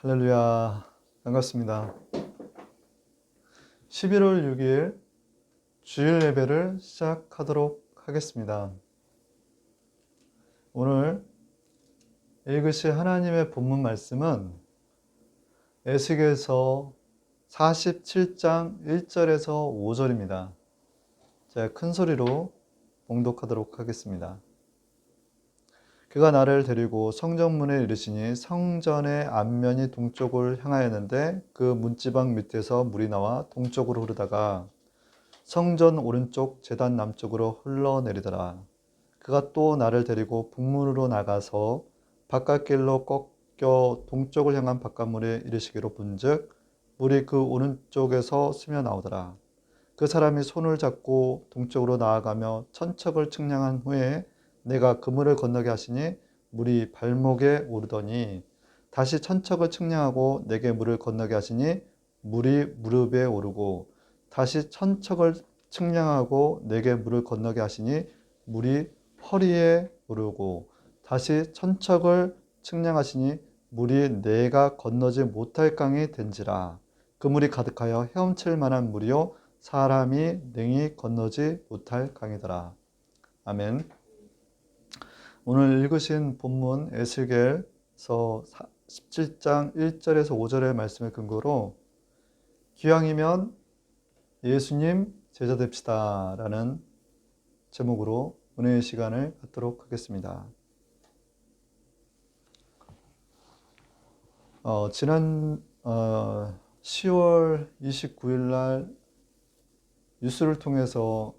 할렐루야, 반갑습니다. 11월 6일 주일 예배를 시작하도록 하겠습니다. 오늘 읽으실 하나님의 본문 말씀은 에스겔서 47장 1절에서 5절입니다. 제가 큰 소리로 봉독하도록 하겠습니다. 그가 나를 데리고 성전문에 이르시니 성전의 앞면이 동쪽을 향하였는데 그 문지방 밑에서 물이 나와 동쪽으로 흐르다가 성전 오른쪽 제단 남쪽으로 흘러내리더라. 그가 또 나를 데리고 북문으로 나가서 바깥길로 꺾여 동쪽을 향한 바깥문에 이르시기로 본즉 물이 그 오른쪽에서 스며 나오더라. 그 사람이 손을 잡고 동쪽으로 나아가며 천척을 측량한 후에 내가 그 물을 건너게 하시니 물이 발목에 오르더니 다시 천척을 측량하고 내게 물을 건너게 하시니 물이 무릎에 오르고 다시 천척을 측량하고 내게 물을 건너게 하시니 물이 허리에 오르고 다시 천척을 측량하시니 물이 내가 건너지 못할 강이 된지라. 그 물이 가득하여 헤엄칠 만한 물이요 사람이 능히 건너지 못할 강이더라. 아멘. 오늘 읽으신 본문 에스겔서 17장 1절에서 5절의 말씀을 근거로 기왕이면 예수님 제자 됩시다 라는 제목으로 은혜의 시간을 갖도록 하겠습니다. 지난 10월 29일 날 뉴스를 통해서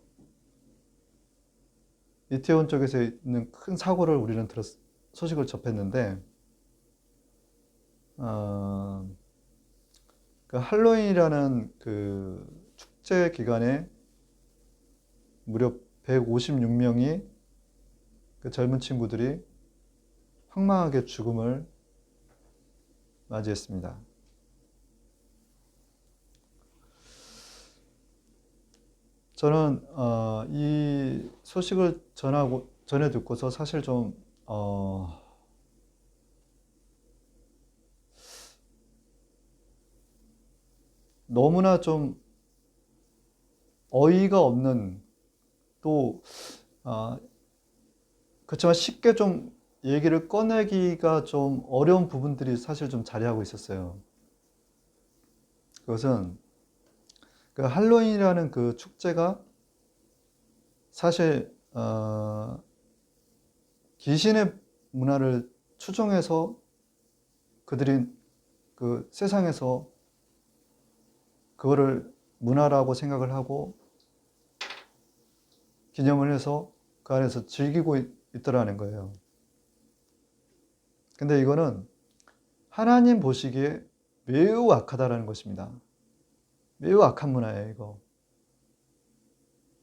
이태원 쪽에서 있는 큰 사고를 우리는 소식을 접했는데 그 할로윈이라는 그 축제 기간에 무려 156명이 그 젊은 친구들이 황망하게 죽음을 맞이했습니다. 저는 이 소식을 전해 듣고서 사실 좀 너무나 좀 어이가 없는 또 그렇지만 쉽게 좀 얘기를 꺼내기가 좀 어려운 부분들이 사실 좀 자리하고 있었어요. 그것은 그 할로윈이라는 그 축제가 사실 귀신의 문화를 추종해서 그들이 그 세상에서 그거를 문화라고 생각을 하고 기념을 해서 그 안에서 즐기고 있더라는 거예요. 근데 이거는 하나님 보시기에 매우 악하다라는 것입니다. 매우 악한 문화예요, 이거.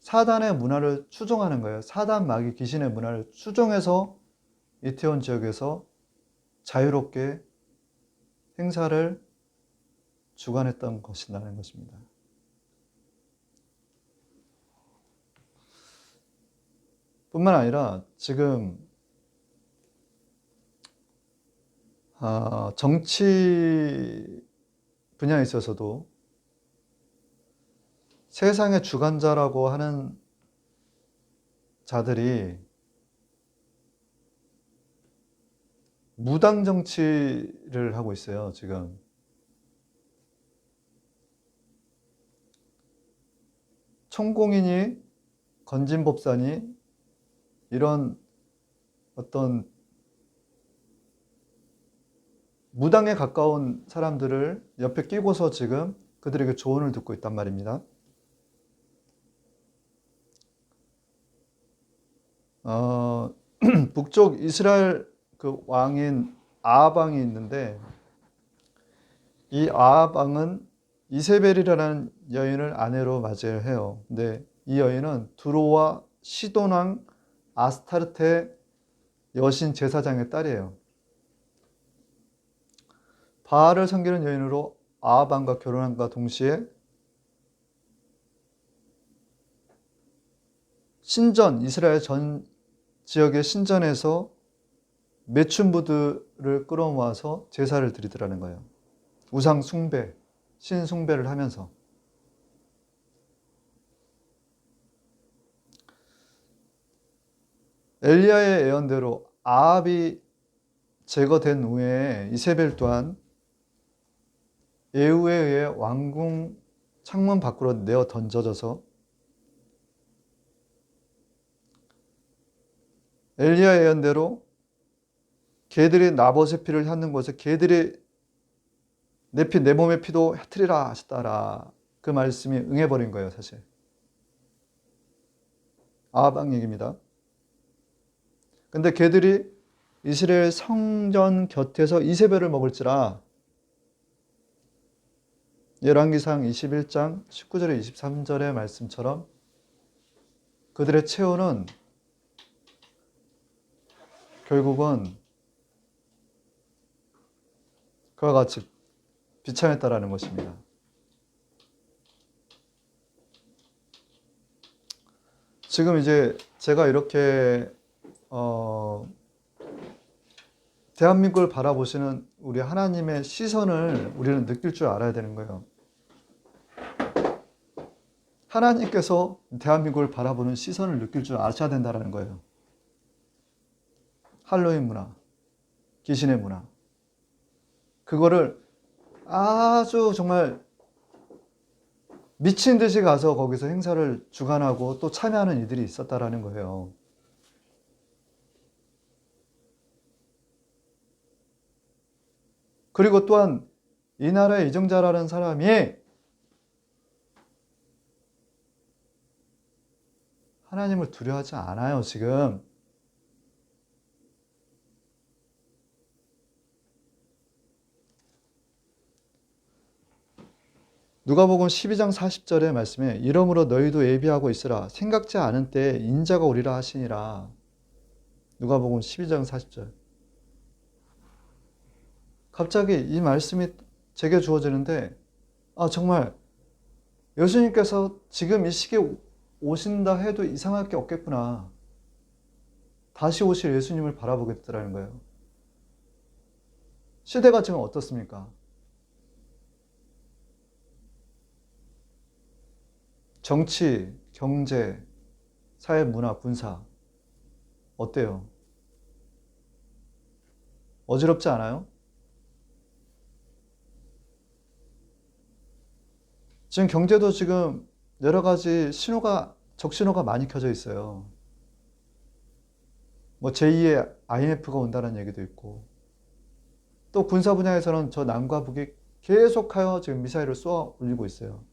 사단의 문화를 추종하는 거예요. 사단 마귀 귀신의 문화를 추종해서 이태원 지역에서 자유롭게 행사를 주관했던 것이라는 것입니다. 뿐만 아니라 지금 정치 분야에 있어서도 세상의 주관자라고 하는 자들이 무당 정치를 하고 있어요, 지금. 천공인이, 건진법사니 이런 어떤 무당에 가까운 사람들을 옆에 끼고서 지금 그들에게 조언을 듣고 있단 말입니다. 북쪽 이스라엘 그 왕인 아합 왕이 있는데 이 아합 왕은 이세벨이라는 여인을 아내로 맞이해요. 근데 이 여인은 두로와 시돈 왕 아스타르테 여신 제사장의 딸이에요. 바알을 섬기는 여인으로 아합 왕과 결혼함과 동시에 신전, 이스라엘 전 지역의 신전에서 매춘부들을 끌어모아서 제사를 드리더라는 거예요. 우상 숭배, 신 숭배를 하면서. 엘리야의 예언대로 아합이 제거된 후에 이세벨 또한 예후에 의해 왕궁 창문 밖으로 내어 던져져서 엘리야 예언대로 개들이 나봇의 피를 핥는 곳에 개들이 내 피, 내 몸의 피도 핥으리라 하셨다라. 그 말씀이 응해버린 거예요, 사실. 아합 왕 얘기입니다. 근데 개들이 이스라엘 성전 곁에서 이세벨을 먹을지라. 열왕기상 21장 19절에 23절의 말씀처럼 그들의 최후는 결국은 그와 같이 비참했다라는 것입니다. 지금 이제 제가 이렇게 대한민국을 바라보시는 우리 하나님의 시선을 우리는 느낄 줄 알아야 되는 거예요. 하나님께서 대한민국을 바라보는 시선을 느낄 줄 아셔야 된다는 거예요. 할로윈 문화, 귀신의 문화. 그거를 아주 정말 미친 듯이 가서 거기서 행사를 주관하고 또 참여하는 이들이 있었다라는 거예요. 그리고 또한 이 나라의 이정자라는 사람이 하나님을 두려워하지 않아요, 지금. 누가복음 12장 40절의 말씀에 이러므로 너희도 예비하고 있으라 생각지 않은 때에 인자가 오리라 하시니라. 누가복음 12장 40절. 갑자기 이 말씀이 제게 주어지는데 정말 예수님께서 지금 이 시기에 오신다 해도 이상할 게 없겠구나. 다시 오실 예수님을 바라보겠다라는 거예요. 시대가 지금 어떻습니까? 정치, 경제, 사회, 문화, 군사 어때요? 어지럽지 않아요? 지금 경제도 지금 여러 가지 적신호가 많이 켜져 있어요. 뭐 제2의 IMF가 온다는 얘기도 있고, 또 군사 분야에서는 저 남과 북이 계속하여 지금 미사일을 쏘아 올리고 있어요.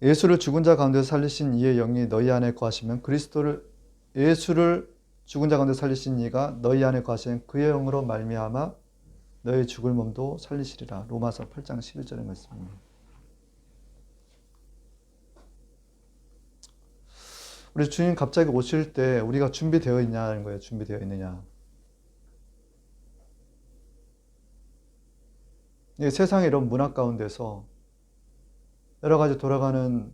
예수를 죽은 자 가운데서 살리신 이의 영이 너희 안에 거하시면 예수를 죽은 자 가운데 살리신 이가 너희 안에 거하시면 그의 영으로 말미암아 너희 죽을 몸도 살리시리라. 로마서 8장 11절의 말씀입니다. 우리 주님 갑자기 오실 때 우리가 준비되어 있냐는 거예요. 준비되어 있느냐. 이 세상의 이런 문화 가운데서 여러 가지 돌아가는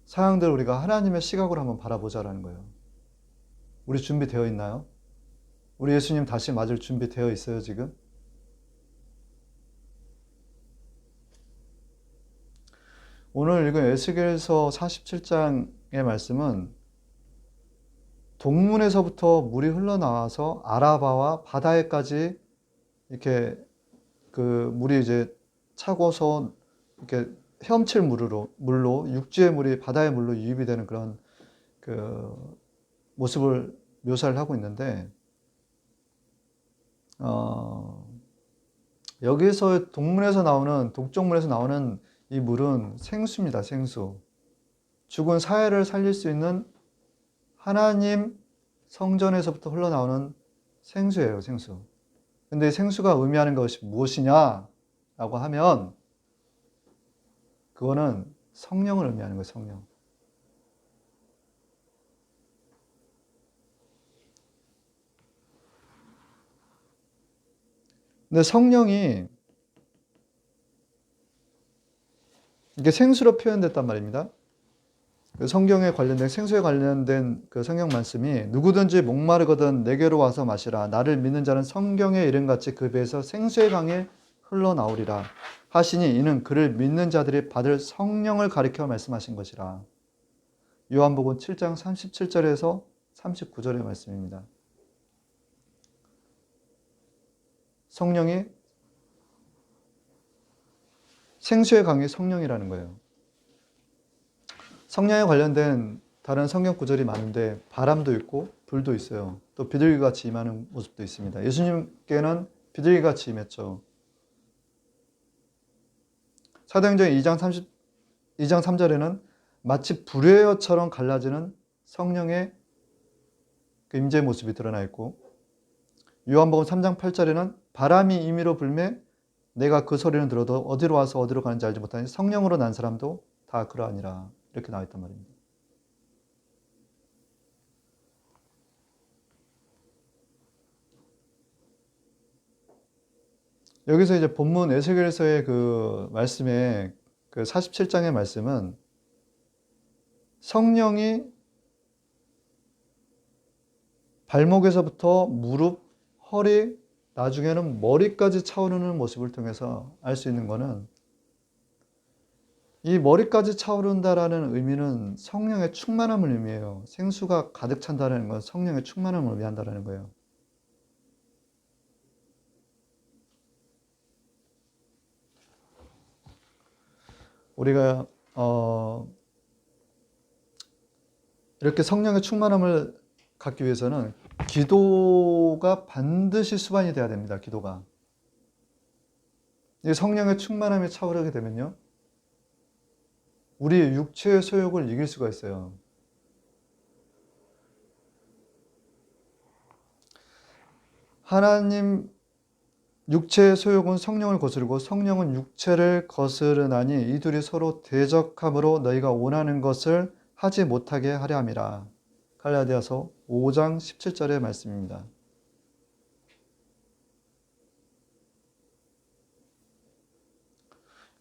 사양들을 우리가 하나님의 시각으로 한번 바라보자라는 거예요. 우리 준비되어 있나요? 우리 예수님 다시 맞을 준비되어 있어요, 지금? 오늘 읽은 에스겔서 47장의 말씀은 동문에서부터 물이 흘러나와서 아라바와 바다에까지 이렇게 그 물이 이제 차고서 이렇게 헤엄칠 물로 육지의 물이 바다의 물로 유입이 되는 그런 그 모습을 묘사를 하고 있는데, 여기서 동쪽문에서 나오는 이 물은 생수입니다, 생수. 죽은 사회를 살릴 수 있는 하나님 성전에서부터 흘러나오는 생수예요, 생수. 근데 이 생수가 의미하는 것이 무엇이냐라고 하면, 그거는 성령을 의미하는 거예요, 성령. 근데 성령이 이게 생수로 표현됐단 말입니다. 그 성경에 관련된 생수에 관련된 그 성경 말씀이 누구든지 목마르거든 내게로 와서 마시라. 나를 믿는 자는 성경의 이름같이 그 배에서 생수의 강이 흘러나오리라 하시니 이는 그를 믿는 자들이 받을 성령을 가리켜 말씀하신 것이라. 요한복음 7장 37절에서 39절의 말씀입니다. 성령이 생수의 강이 성령이라는 거예요. 성령에 관련된 다른 성경 구절이 많은데 바람도 있고 불도 있어요. 또 비둘기같이 임하는 모습도 있습니다. 예수님께는 비둘기같이 임했죠. 사도행전 2장 3절에는 마치 불의 여처럼 갈라지는 성령의 그 임재의 모습이 드러나 있고, 요한복음 3장 8절에는 바람이 임의로 불매 내가 그 소리는 들어도 어디로 와서 어디로 가는지 알지 못하니 성령으로 난 사람도 다 그러하니라. 이렇게 나와 있단 말입니다. 여기서 이제 본문 에스겔서의 그 말씀에 그 47장의 말씀은 성령이 발목에서부터 무릎, 허리, 나중에는 머리까지 차오르는 모습을 통해서 알 수 있는 것은 이 머리까지 차오른다라는 의미는 성령의 충만함을 의미해요. 생수가 가득 찬다는 건 성령의 충만함을 의미한다는 거예요. 우리가 이렇게 성령의 충만함을 갖기 위해서는 기도가 반드시 수반이 돼야 됩니다. 기도가. 이 성령의 충만함이 차오르게 되면요, 우리의 육체의 소욕을 이길 수가 있어요. 하나님 육체의 소욕은 성령을 거스르고 성령은 육체를 거스르나니 이 둘이 서로 대적함으로 너희가 원하는 것을 하지 못하게 하려 함이라. 갈라디아서 5장 17절의 말씀입니다.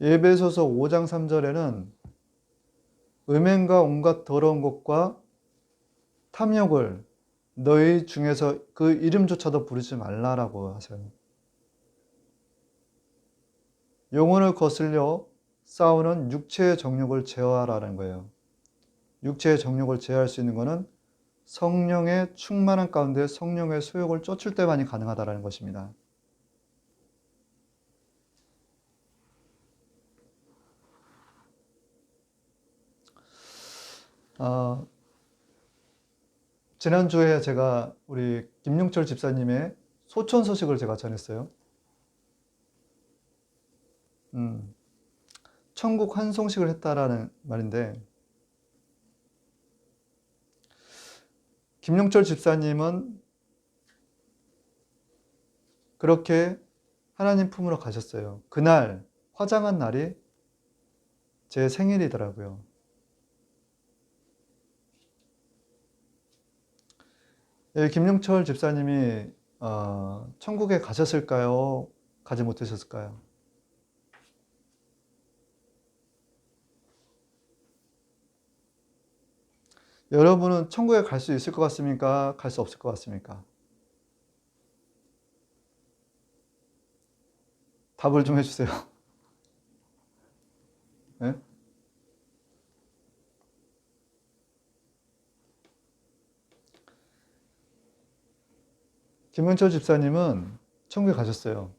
에베소서 5장 3절에는 음행과 온갖 더러운 것과 탐욕을 너희 중에서 그 이름조차도 부르지 말라라고 하세요. 영혼을 거슬려 싸우는 육체의 정욕을 제어하라는 거예요. 육체의 정욕을 제어할 수 있는 것은 성령의 충만한 가운데 성령의 소욕을 쫓을 때만이 가능하다는 것입니다. 지난주에 제가 우리 김용철 집사님의 소천 소식을 제가 전했어요. 천국 환송식을 했다라는 말인데, 김용철 집사님은 그렇게 하나님 품으로 가셨어요. 그날 화장한 날이 제 생일이더라고요. 김용철 집사님이 천국에 가셨을까요? 가지 못하셨을까요? 여러분은 천국에 갈 수 있을 것 같습니까? 갈 수 없을 것 같습니까? 답을 좀 해주세요. 네? 김은철 집사님은 천국에 가셨어요.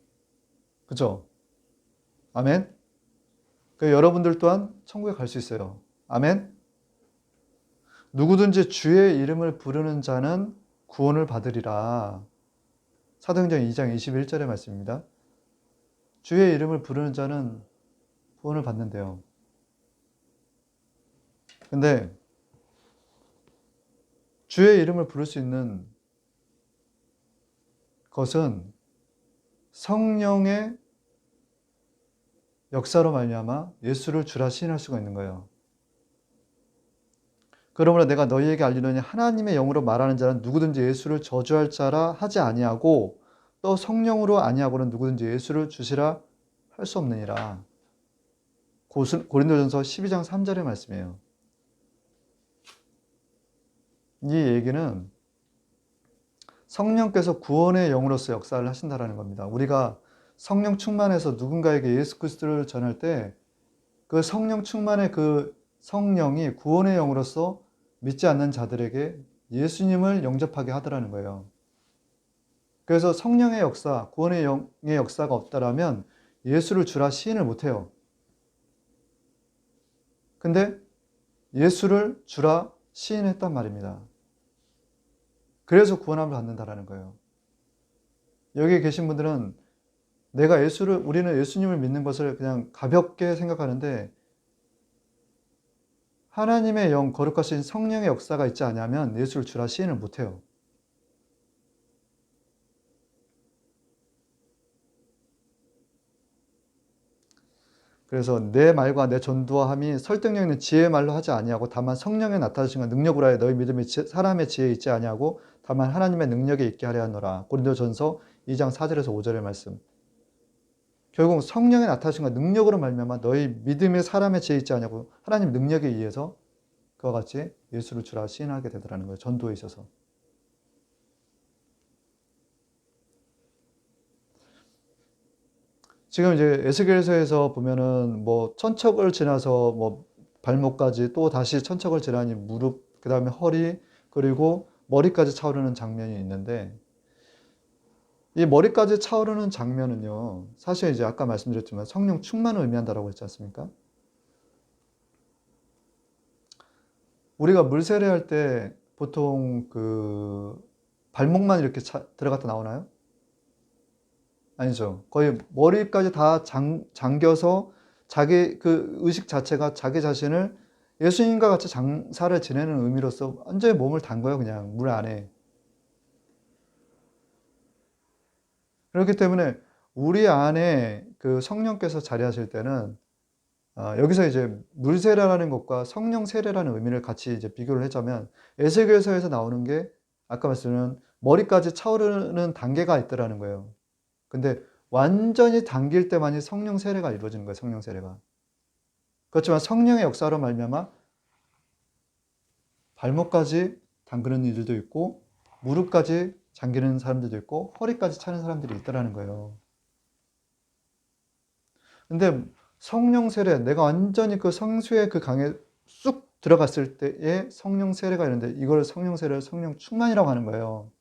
그죠? 아멘? 여러분들 또한 천국에 갈 수 있어요. 아멘? 누구든지 주의 이름을 부르는 자는 구원을 받으리라. 사도행전 2장 21절의 말씀입니다. 주의 이름을 부르는 자는 구원을 받는데요. 근데 주의 이름을 부를 수 있는 것은 성령의 역사로 말미암아 예수를 주라 시인할 수가 있는 거예요. 그러므로 내가 너희에게 알리노니 하나님의 영으로 말하는 자는 누구든지 예수를 저주할 자라 하지 아니하고 또 성령으로 아니하고는 누구든지 예수를 주시라 할 수 없느니라. 고린도전서 12장 3절의 말씀이에요. 이 얘기는 성령께서 구원의 영으로서 역사를 하신다라는 겁니다. 우리가 성령 충만해서 누군가에게 예수 그리스도를 전할 때 그 성령 충만의 그 성령이 구원의 영으로서 믿지 않는 자들에게 예수님을 영접하게 하더라는 거예요. 그래서 성령의 역사, 구원의 영의 역사가 없다라면 예수를 주라 시인을 못해요. 근데 예수를 주라 시인했단 말입니다. 그래서 구원함을 받는다라는 거예요. 여기 계신 분들은 우리는 예수님을 믿는 것을 그냥 가볍게 생각하는데 하나님의 영, 거룩하신 성령의 역사가 있지 않으면 예수를 주라 시인을 못해요. 그래서 내 말과 내 전도함이 설득력 있는 지혜의 말로 하지 아니하고 다만 성령의 나타나심과 능력으로 하여 너희 믿음이 사람의 지혜에 있지 아니하고 다만 하나님의 능력에 있게 하려 하노라. 고린도전서 2장 4절에서 5절의 말씀. 결국 성령의 나타나심과 능력으로 말미암아 너희 믿음이 사람의 지혜에 있지 아니하고 하나님 능력에 의해서 그와 같이 예수를 주라 시인하게 되더라는 거예요. 전도에 있어서. 지금 이제 에스겔서에서 보면은 뭐 천척을 지나서 뭐 발목까지 또 다시 천척을 지나니 무릎, 그 다음에 허리, 그리고 머리까지 차오르는 장면이 있는데 이 머리까지 차오르는 장면은요, 사실 이제 아까 말씀드렸지만 성령 충만을 의미한다라고 했지 않습니까? 우리가 물 세례할 때 보통 그 발목만 이렇게 들어갔다 나오나요? 아니죠. 거의 머리까지 다 잠겨서 자기 그 의식 자체가 자기 자신을 예수님과 같이 장사를 지내는 의미로서 완전히 몸을 담궈요, 그냥 물 안에. 그렇기 때문에 우리 안에 그 성령께서 자리하실 때는 여기서 이제 물 세례라는 것과 성령 세례라는 의미를 같이 이제 비교를 하자면 에스겔서에서 나오는 게 아까 말씀드린 머리까지 차오르는 단계가 있더라는 거예요. 근데 완전히 당길 때만이 성령 세례가 이루어지는 거예요. 성령 세례가. 그렇지만 성령의 역사로 말미암아 발목까지 담그는 이들도 있고 무릎까지 잠기는 사람들도 있고 허리까지 차는 사람들이 있더라는 거예요. 근데 성령 세례, 내가 완전히 그 성수의 그 강에 쑥 들어갔을 때의 성령 세례가 있는데 이걸 성령 세례를 성령 충만이라고 하는 거예요.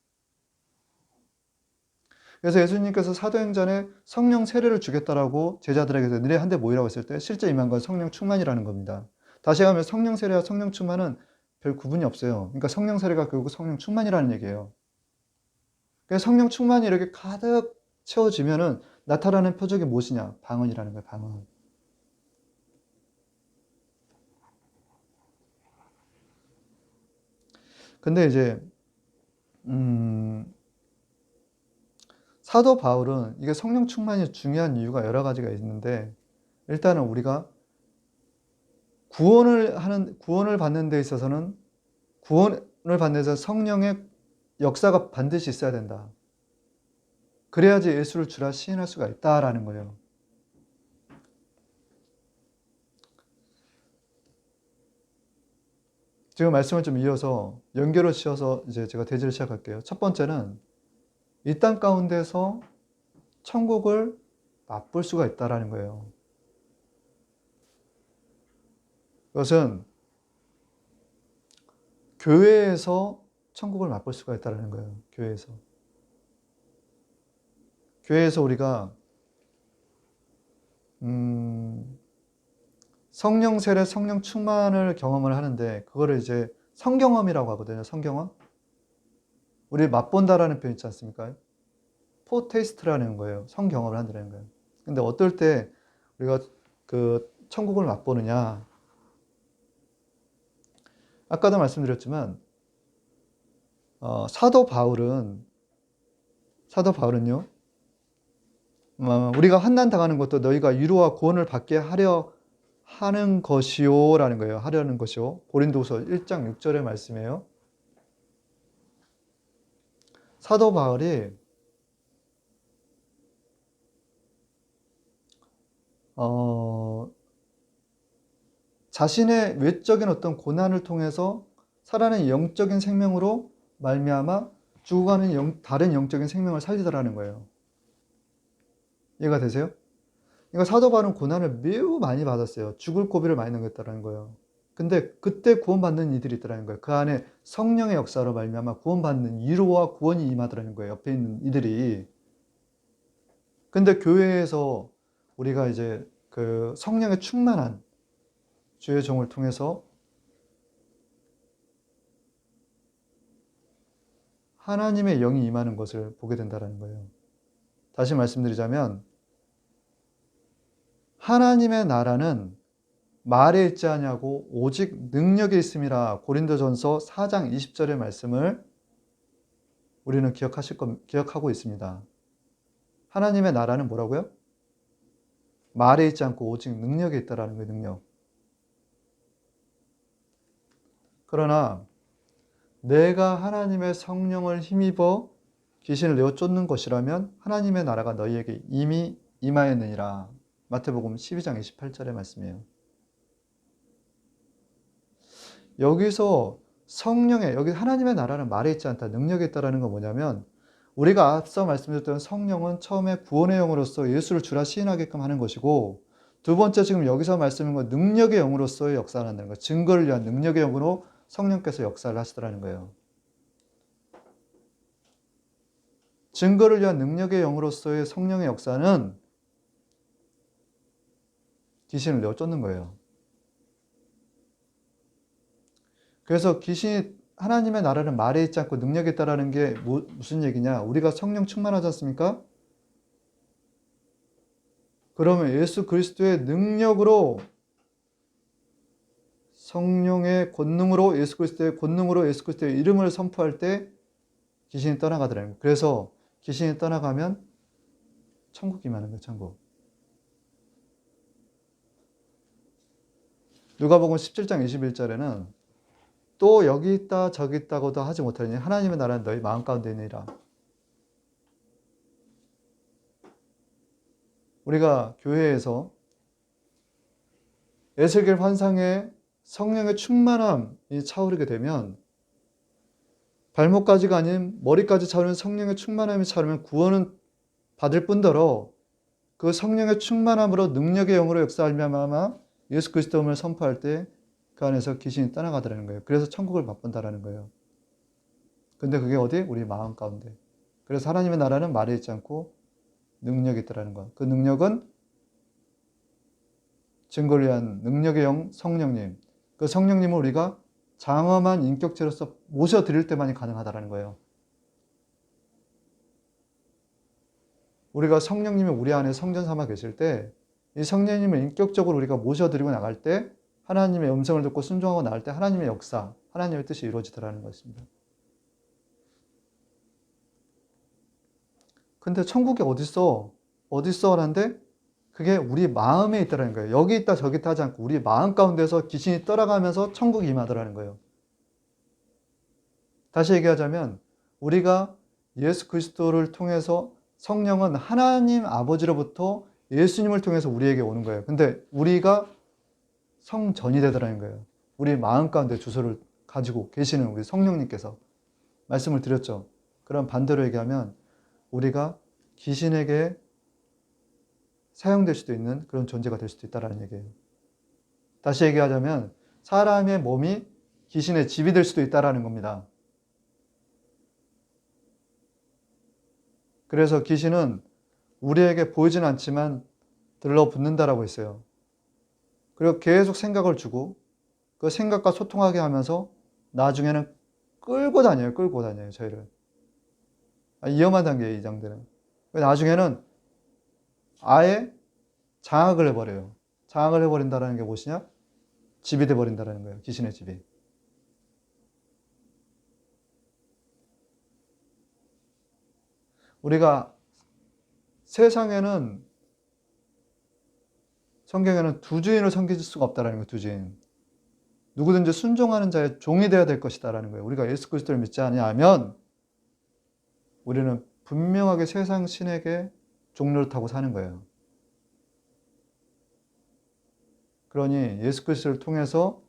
그래서 예수님께서 사도행전에 성령 세례를 주겠다라고 제자들에게 너네 한데 모이라고 했을 때 실제 임한 건 성령 충만이라는 겁니다. 다시 하면 성령 세례와 성령 충만은 별 구분이 없어요. 그러니까 성령 세례가 결국 성령 충만이라는 얘기예요. 그래서 성령 충만이 이렇게 가득 채워지면은 나타나는 표적이 무엇이냐? 방언이라는 거예요, 방언. 근데 이제 사도 바울은 이게 성령 충만이 중요한 이유가 여러 가지가 있는데 일단은 우리가 구원을 받는 데 있어서는 구원을 받는 데서 성령의 역사가 반드시 있어야 된다. 그래야지 예수를 주라 시인할 수가 있다라는 거예요. 지금 말씀을 좀 이어서 연결을 지어서 이제 제가 대지를 시작할게요. 첫 번째는 이 땅 가운데서 천국을 맛볼 수가 있다라는 거예요. 그것은 교회에서 천국을 맛볼 수가 있다는 거예요. 교회에서. 교회에서 우리가 성령 세례, 성령 충만을 경험을 하는데 그거를 이제 성경험이라고 하거든요. 성경험. 우리 맛본다라는 표현 있지 않습니까? 포테이스트라는 거예요. 성경험을 한다는 거예요. 근데 어떨 때 우리가 그 천국을 맛보느냐? 아까도 말씀드렸지만 사도 바울은요. 우리가 환난 당하는 것도 너희가 위로와 구원을 받게 하려 하는 것이요라는 거예요. 하려는 것이요. 고린도후서 1장 6절의 말씀이에요. 사도 바울이 자신의 외적인 어떤 고난을 통해서 살아나는 영적인 생명으로 말미암아 죽어가는 다른 영적인 생명을 살리더라는 거예요. 이해가 되세요? 그러니까 사도 바울은 고난을 매우 많이 받았어요. 죽을 고비를 많이 넘겼다는 거예요. 근데 그때 구원받는 이들이 있더라는 거예요. 그 안에 성령의 역사로 말미암아 구원받는 위로와 구원이 임하더라는 거예요. 옆에 있는 이들이. 근데 교회에서 우리가 이제 그 성령의 충만한 주의 종을 통해서 하나님의 영이 임하는 것을 보게 된다는 거예요. 다시 말씀드리자면 하나님의 나라는 말에 있지 아니하고 오직 능력에 있음이라 고린도전서 4장 20절의 말씀을 우리는 기억하고 있습니다. 하나님의 나라는 뭐라고요? 말에 있지 않고 오직 능력에 있다라는 거예요. 능력. 그러나 내가 하나님의 성령을 힘입어 귀신을 내어 쫓는 것이라면 하나님의 나라가 너희에게 이미 임하였느니라. 마태복음 12장 28절의 말씀이에요. 여기서 여기 하나님의 나라는 말에 있지 않다, 능력에 있다라는 건 뭐냐면 우리가 앞서 말씀드렸던 성령은 처음에 구원의 영으로서 예수를 주라 시인하게끔 하는 것이고, 두 번째 지금 여기서 말씀인 건 능력의 영으로서의 역사를 한다는 거예요. 증거를 위한 능력의 영으로 성령께서 역사를 하시더라는 거예요. 증거를 위한 능력의 영으로서의 성령의 역사는 귀신을 내어 쫓는 거예요. 그래서 하나님의 나라는 말에 있지 않고 능력에 있다라는 게 무슨 얘기냐? 우리가 성령 충만하지 않습니까? 그러면 예수 그리스도의 능력으로, 성령의 권능으로, 예수 그리스도의 이름을 선포할 때 귀신이 떠나가더라는 거예요. 그래서 귀신이 떠나가면 천국이 임하는 거예요. 천국. 누가복음 17장 21절에는 또 여기 있다 저기 있다고도 하지 못하니 하나님의 나라는 너희 마음 가운데 있느니라. 우리가 교회에서 에스겔 환상에 성령의 충만함이 차오르게 되면, 발목까지가 아닌 머리까지 차오르는 성령의 충만함이 차오르면 구원은 받을 뿐더러 그 성령의 충만함으로 능력의 영으로 역사하며 예수 그리스도를 선포할 때 그 안에서 귀신이 떠나가더라는 거예요. 그래서 천국을 맛본다라는 거예요. 근데 그게 어디? 우리 마음 가운데. 그래서 하나님의 나라는 말에 있지 않고 능력이 있다라는 것. 그 능력은 증거를 위한 능력의 영 성령님. 그 성령님을 우리가 장엄한 인격체로서 모셔드릴 때만이 가능하다라는 거예요. 우리가 성령님이 우리 안에 성전 삼아 계실 때, 이 성령님을 인격적으로 우리가 모셔드리고 나갈 때, 하나님의 음성을 듣고 순종하고 나갈 때 하나님의 역사, 하나님의 뜻이 이루어지더라는 것입니다. 근데 천국이 어딨어 하는데 그게 우리 마음에 있다는 거예요. 여기 있다 저기 있다 하지 않고 우리 마음 가운데서 귀신이 떠나가면서 천국이 임하더라는 거예요. 다시 얘기하자면 우리가 예수 그리스도를 통해서, 성령은 하나님 아버지로부터 예수님을 통해서 우리에게 오는 거예요. 근데 우리가 성전이 되더라는 거예요. 우리 마음 가운데 주소를 가지고 계시는 우리 성령님께서. 말씀을 드렸죠. 그럼 반대로 얘기하면 우리가 귀신에게 사용될 수도 있는 그런 존재가 될 수도 있다는 얘기예요. 다시 얘기하자면 사람의 몸이 귀신의 집이 될 수도 있다는 겁니다. 그래서 귀신은 우리에게 보이진 않지만 들러붙는다라고 했어요. 그리고 계속 생각을 주고 그 생각과 소통하게 하면서 나중에는 끌고 다녀요, 저희를. 위험한 단계예요, 이 장들은. 나중에는 아예 장악을 해버려요. 장악을 해버린다는 게 무엇이냐? 집이 돼버린다는 거예요, 귀신의 집이. 우리가 세상에는, 성경에는 두 주인을 섬길 수가 없다는 거예요, 두 주인. 누구든지 순종하는 자의 종이 되어야 될 것이다라는 거예요. 우리가 예수 그리스도를 믿지 않으면 우리는 분명하게 세상 신에게 종로를 타고 사는 거예요. 그러니 예수 그리스도를 통해서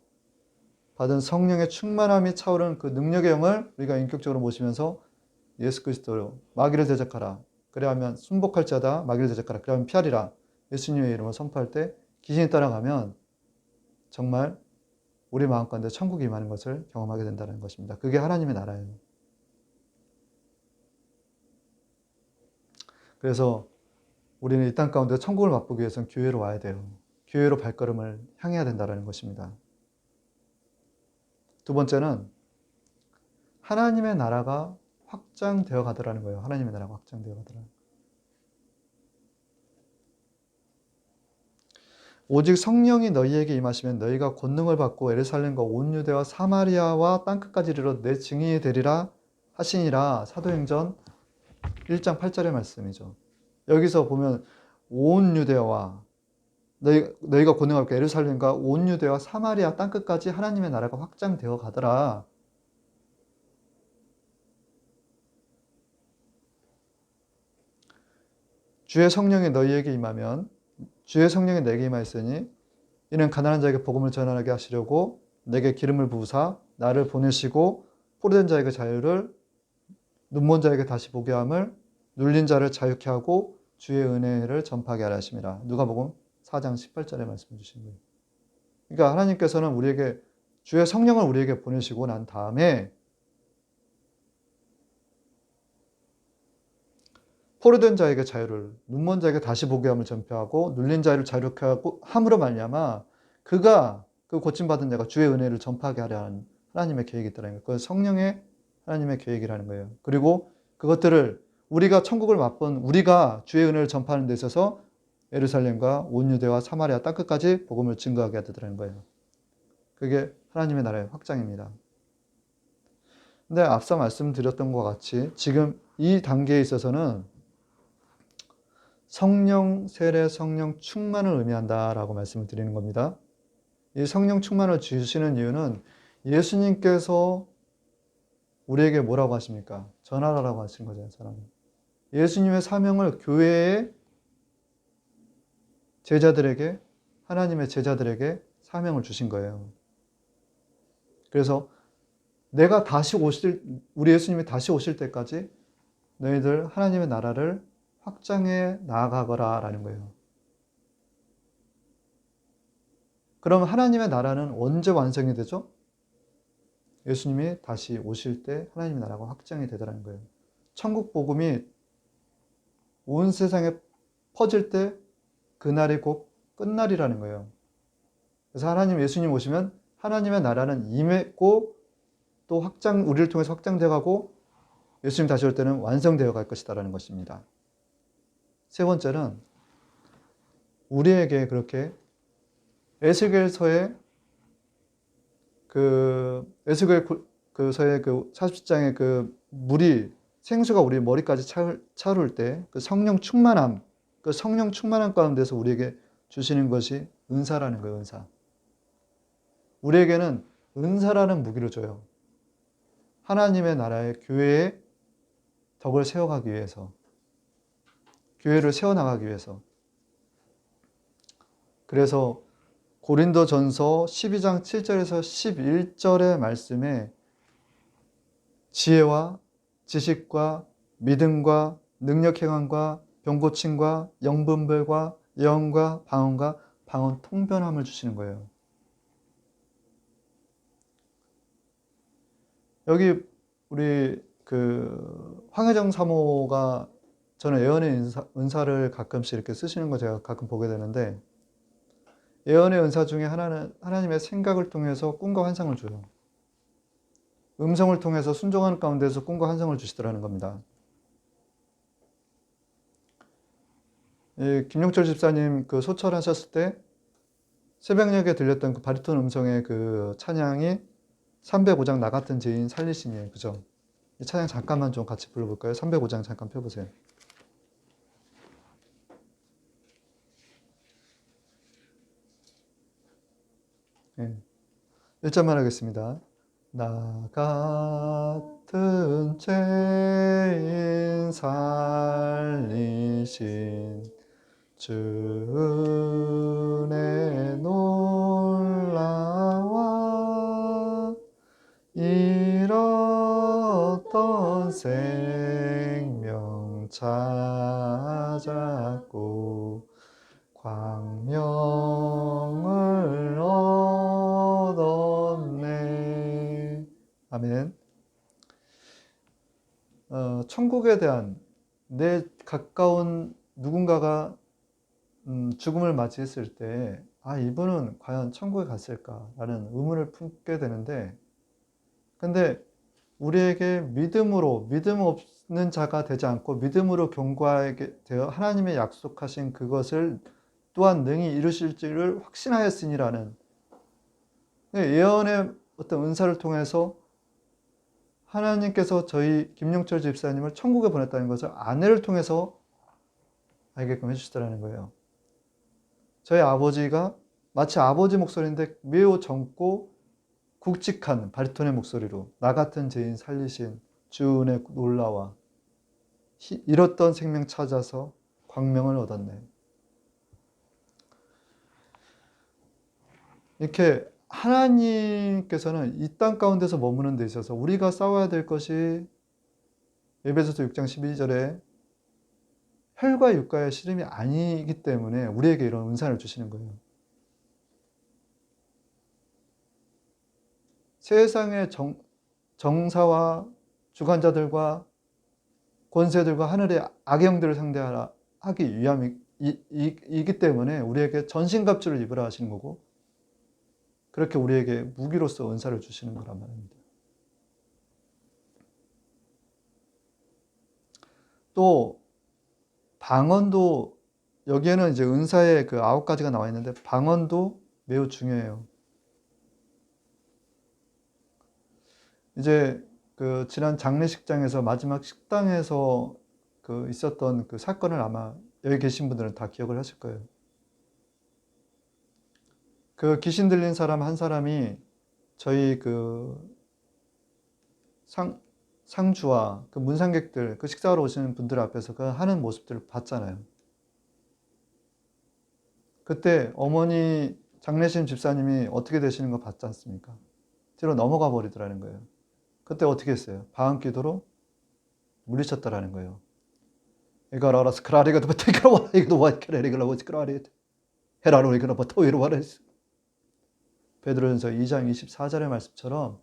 받은 성령의 충만함이 차오르는 그 능력의 영을 우리가 인격적으로 모시면서 예수 그리스도로 마귀를 대적하라. 그래야하면 순복할 자다. 마귀를 대적하라. 그래야하면 피하리라. 예수님의 이름을 선포할 때 귀신이 따라가면 정말 우리 마음 가운데 천국이 임하는 것을 경험하게 된다는 것입니다. 그게 하나님의 나라예요. 그래서 우리는 이 땅 가운데 천국을 맛보기 위해서는 교회로 와야 돼요. 교회로 발걸음을 향해야 된다는 것입니다. 두 번째는 하나님의 나라가 확장되어 가더라는 거예요. 하나님의 나라가 확장되어 가더라. 오직 성령이 너희에게 임하시면 너희가 권능을 받고 예루살렘과 온 유대와 사마리아와 땅끝까지 이르러 내 증인이 되리라 하시니라. 사도행전 1장 8절의 말씀이죠. 여기서 보면 온 유대와 너희가 권능을 받고 예루살렘과 온 유대와 사마리아 땅끝까지 하나님의 나라가 확장되어 가더라. 주의 성령이 너희에게 임하면 주의 성령이 내게 임하였으니 이는 가난한 자에게 복음을 전하게 하시려고 내게 기름을 부으사 나를 보내시고 포로된 자에게 자유를 눈먼 자에게 다시 보게 함을 눌린 자를 자유케 하고 주의 은혜를 전파하게 하라 하심이라. 누가복음 4장 18절에 말씀 주신 거예요. 그러니까 하나님께서는 우리에게 주의 성령을 우리에게 보내시고 난 다음에 포로된 자에게 자유를, 눈먼 자에게 다시 보게 함을 전파하고 눌린 자를 자유케 하고 함으로 말미암아 그가 그 고침받은 자가 주의 은혜를 전파하게 하려는 하나님의 계획이 있다는 거예요. 그건 성령의 하나님의 계획이라는 거예요. 그리고 그것들을 우리가 천국을 맛본 우리가 주의 은혜를 전파하는 데 있어서 예루살렘과 온 유대와 사마리아 땅끝까지 복음을 증거하게 하더라는 거예요. 그게 하나님의 나라의 확장입니다. 근데 앞서 말씀드렸던 것 같이 지금 이 단계에 있어서는 성령 세례, 성령 충만을 의미한다라고 말씀을 드리는 겁니다. 이 성령 충만을 주시는 이유는 예수님께서 우리에게 뭐라고 하십니까? 전하라고 하신 거잖아요. 전하라. 예수님의 사명을 교회의 제자들에게, 하나님의 제자들에게 사명을 주신 거예요. 그래서 우리 예수님이 다시 오실 때까지 너희들 하나님의 나라를 확장해 나아가거라 라는 거예요. 그럼 하나님의 나라는 언제 완성이 되죠? 예수님이 다시 오실 때 하나님의 나라가 확장이 되더라는 거예요. 천국 복음이 온 세상에 퍼질 때 그날이 곧 끝날이라는 거예요. 그래서 예수님 오시면 하나님의 나라는 임했고 또 우리를 통해서 확장되어 가고 예수님 다시 올 때는 완성되어 갈 것이다라는 것입니다. 세 번째는 우리에게 그렇게 에스겔서의 에스겔서의 40장의 생수가 우리 머리까지 차오를 때 그 성령 충만함, 그 성령 충만함 가운데서 우리에게 주시는 것이 은사라는 거예요, 은사. 우리에게는 은사라는 무기를 줘요. 하나님의 나라의 교회의 덕을 세워가기 위해서, 교회를 세워나가기 위해서. 그래서 고린도전서 12장 7절에서 11절의 말씀에 지혜와 지식과 믿음과 능력 행함과 병고침과 영분별과 예언과 방언과 방언 통변함을 주시는 거예요. 여기 우리 황혜정 사모가 저는 예언의 은사를 가끔씩 이렇게 쓰시는 거 제가 가끔 보게 되는데 예언의 은사 중에 하나는 하나님의 생각을 통해서 꿈과 환상을 줘요. 음성을 통해서 순종하는 가운데서 꿈과 환상을 주시더라는 겁니다. 김용철 집사님 소철하셨을 때 새벽녘에 들렸던 그 바리톤 음성의 그 찬양이 305장 나 같은 죄인 살리시니에요. 그죠? 이 찬양 잠깐만 좀 같이 불러볼까요? 305장 잠깐 펴보세요. 네. 1절만 하겠습니다. 나 같은 죄인 살리신 주 은혜 놀라와 잃었던 생명 찾았고 광명을 얻었네. 아멘. 천국에 대한 내 가까운 누군가가 죽음을 맞이했을 때, 이분은 과연 천국에 갔을까라는 의문을 품게 되는데, 근데 우리에게 믿음 없는 자가 되지 않고 믿음으로 경고하게 되어 하나님의 약속하신 그것을 또한 능히 이루실 줄을 확신하였으니라는 예언의 어떤 은사를 통해서 하나님께서 저희 김용철 집사님을 천국에 보냈다는 것을 아내를 통해서 알게끔 해주시더라는 거예요. 저희 아버지가 마치 아버지 목소리인데 매우 젊고 굵직한 바리톤의 목소리로 나 같은 죄인 살리신 주은혜 놀라와 잃었던 생명 찾아서 광명을 얻었네. 이렇게 하나님께서는 이 땅 가운데서 머무는 데 있어서 우리가 싸워야 될 것이 에베소서 6장 12절에 혈과 육과의 씨름이 아니기 때문에 우리에게 이런 은사를 주시는 거예요. 세상의 정사와 주관자들과 권세들과 하늘의 악영들을 상대하기 위함이기 때문에 우리에게 전신갑주를 입으라 하시는 거고, 그렇게 우리에게 무기로서 은사를 주시는 거란 말입니다. 또 방언도, 여기에는 이제 은사의 그 9가지가 나와 있는데 방언도 매우 중요해요. 이제 그 지난 장례식장에서 마지막 식당에서 그 있었던 그 사건을 아마 여기 계신 분들은 다 기억을 하실 거예요. 그 귀신 들린 사람 한 사람이 저희 그 상주와 그 문상객들, 그 식사하러 오시는 분들 앞에서 그 하는 모습들을 봤잖아요. 그때 어머니 장례신 집사님이 어떻게 되시는 거 봤지 않습니까? 뒤로 넘어가 버리더라는 거예요. 그때 어떻게 했어요? 방언 기도로 물리쳤다라는 거예요. 이걸 알아서 크라리가도 버티그라와 이거 와이크라리가라 워치크라리 헤라로 이거나 버토이로 와레스. 베드로전서 2장 24절의 말씀처럼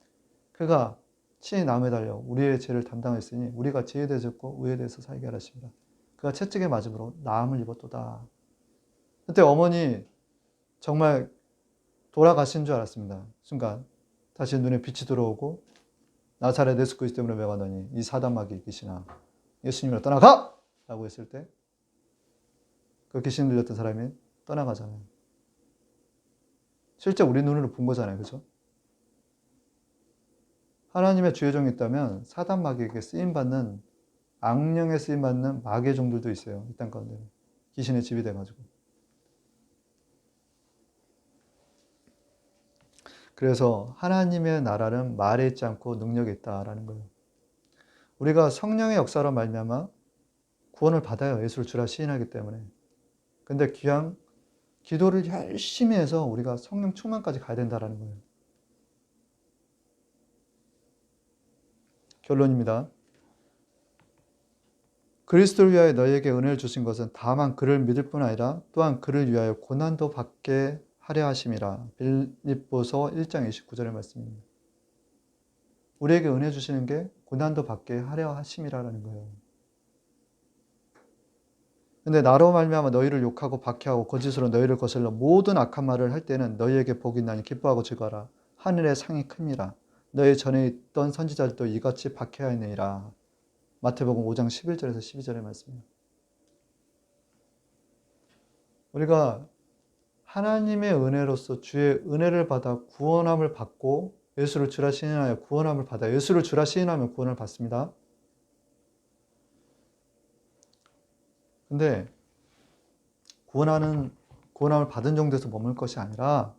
그가 친히 나무에 달려 우리의 죄를 담당했으니 우리가 죄에 대해서 고 의에 대해서 살게 하십니다. 그가 채찍에 맞음으로 나음을 입었도다. 그때 어머니 정말 돌아가신 줄 알았습니다. 순간 다시 눈에 빛이 들어오고 나사렛 예수 그리스도 때문에 매가더니 이 사단마귀 귀신아 예수님을 떠나가! 라고 했을 때 그 귀신 들렸던 사람이 떠나가잖아요. 실제 우리 눈으로 본 거잖아요. 그죠? 하나님의 주의 종이 있다면 사단 마귀에게 쓰임받는, 악령에 쓰임받는 마귀의 종들도 있어요. 이 땅 가운데 귀신의 집이 돼가지고. 그래서 하나님의 나라는 말에 있지 않고 능력에 있다라는 거예요. 우리가 성령의 역사로 말미암아 구원을 받아요. 예수를 주라 시인하기 때문에. 근데 귀한 기도를 열심히 해서 우리가 성령 충만까지 가야 된다는 거예요. 결론입니다. 그리스도를 위하여 너희에게 은혜를 주신 것은 다만 그를 믿을 뿐 아니라 또한 그를 위하여 고난도 받게 하려 하심이라. 빌립보서 1장 29절의 말씀입니다. 우리에게 은혜 주시는 게 고난도 받게 하려 하심이라는 거예요. 근데 나로 말미암아 너희를 욕하고 박해하고 거짓으로 너희를 거슬러 모든 악한 말을 할 때는 너희에게 복이 있나니 기뻐하고 즐거워라. 하늘의 상이 큽니다. 너희 전에 있던 선지자들도 이같이 박해하였느니라. 마태복음 5장 11절에서 12절의 말씀입니다. 우리가 하나님의 은혜로서 주의 은혜를 받아 구원함을 받고 예수를 주라 시인하여 구원함을 받아 예수를 주라 시인하면 구원을 받습니다. 근데 구원함을 받은 정도에서 머물 것이 아니라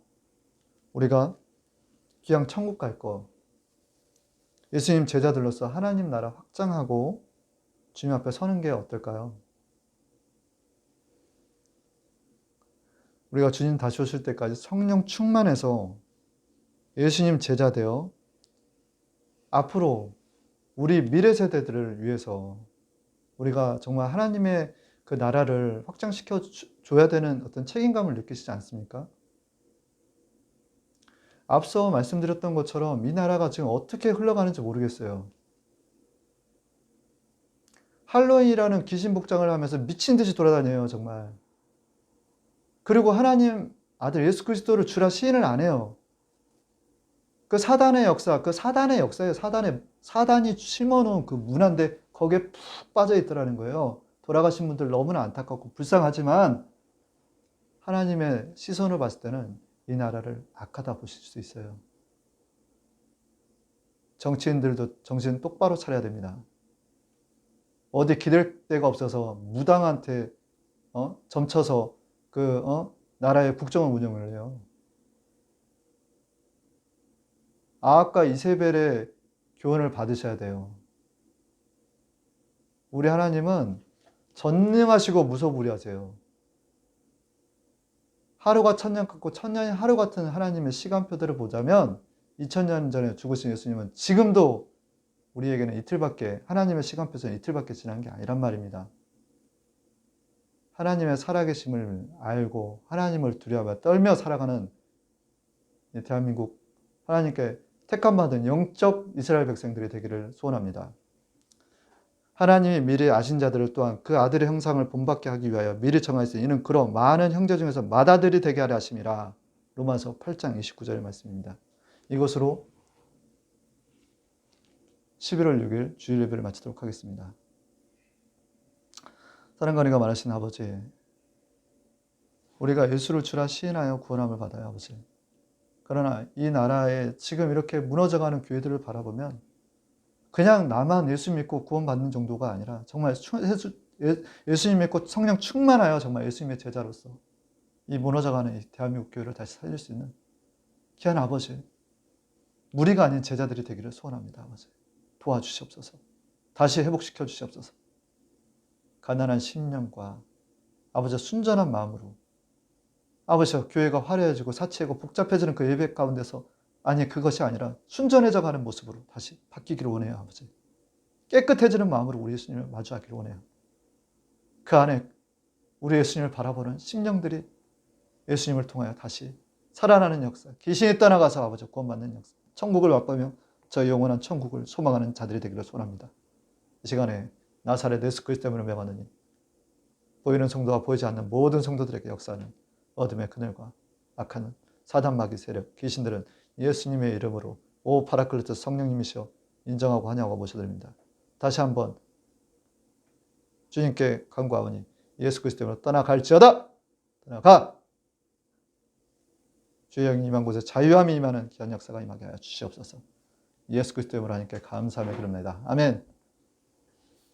우리가 귀양 천국 갈 거, 예수님 제자들로서 하나님 나라 확장하고 주님 앞에 서는 게 어떨까요? 우리가 주님 다시 오실 때까지 성령 충만해서 예수님 제자 되어 앞으로 우리 미래 세대들을 위해서 우리가 정말 하나님의 그 나라를 확장시켜 줘야 되는 어떤 책임감을 느끼시지 않습니까? 앞서 말씀드렸던 것처럼 이 나라가 지금 어떻게 흘러가는지 모르겠어요. 할로윈이라는 귀신 복장을 하면서 미친 듯이 돌아다녀요, 정말. 그리고 하나님 아들 예수 그리스도를 주라 시인을 안 해요. 그 사단의 역사, 그 사단의 역사예요. 사단이 심어놓은 그 문화인데 거기에 푹 빠져 있더라는 거예요. 돌아가신 분들 너무나 안타깝고 불쌍하지만 하나님의 시선을 봤을 때는 이 나라를 악하다 보실 수 있어요. 정치인들도 정신 똑바로 차려야 됩니다. 어디 기댈 데가 없어서 무당한테 점쳐서 나라의 국정을 운영을 해요. 아합과 이세벨의 교훈을 받으셔야 돼요. 우리 하나님은 전능하시고 무소불위하세요. 하루가 천년 같고 천년이 하루 같은 하나님의 시간표들을 보자면 2000년 전에 죽으신 예수님은 지금도 우리에게는 하나님의 시간표에서는 이틀밖에 지난 게 아니란 말입니다. 하나님의 살아계심을 알고 하나님을 두려워하며 떨며 살아가는 대한민국 하나님께 택함받은 영적 이스라엘 백성들이 되기를 소원합니다. 하나님이 미리 아신 자들을 또한 그 아들의 형상을 본받게 하기 위하여 미리 정하였으니 이는 그로 많은 형제 중에서 맏아들이 되게 하려 하심이라. 로마서 8장 29절의 말씀입니다. 이것으로 11월 6일 주일 예배를 마치도록 하겠습니다. 사랑과 은혜가 많으신 아버지, 우리가 예수를 주라 시인하여 구원함을 받아요, 아버지. 그러나 이 나라에 지금 이렇게 무너져가는 교회들을 바라보면 그냥 나만 예수 믿고 구원받는 정도가 아니라 정말 예수님 믿고 성령 충만하여 정말 예수님의 제자로서 이 무너져가는 이 대한민국 교회를 다시 살릴 수 있는 귀한 아버지, 무리가 아닌 제자들이 되기를 소원합니다. 아버지, 도와주시옵소서. 다시 회복시켜 주시옵소서. 가난한 심령과 아버지 순전한 마음으로 아버지 교회가 화려해지고 사치하고 복잡해지는 그 예배 가운데서 그것이 아니라 순전해져 가는 모습으로 다시 바뀌기를 원해요. 아버지, 깨끗해지는 마음으로 우리 예수님을 마주하기를 원해요. 그 안에 우리 예수님을 바라보는 심령들이 예수님을 통하여 다시 살아나는 역사, 귀신이 떠나가서 아버지 구원받는 역사, 천국을 맛보며 저 영원한 천국을 소망하는 자들이 되기를 소원합니다. 이 시간에 나사렛 예수 그리스도 때문에 명하느니 보이는 성도와 보이지 않는 모든 성도들에게 역사하는 어둠의 그늘과 악한 사단 마귀 세력 귀신들은 예수님의 이름으로 오 파라클리토스 성령님이시여 인정하고 환영하고 모셔드립니다. 다시 한번 주님께 간구하오니 예수 그리스도로 떠나갈지어다. 떠나가. 주의 영이 임한 곳에 자유함이 임하는 귀한 역사가 임하게 하여 주시옵소서. 예수 그리스도의 이름으로 하나님께 감사하며 기도합니다. 아멘.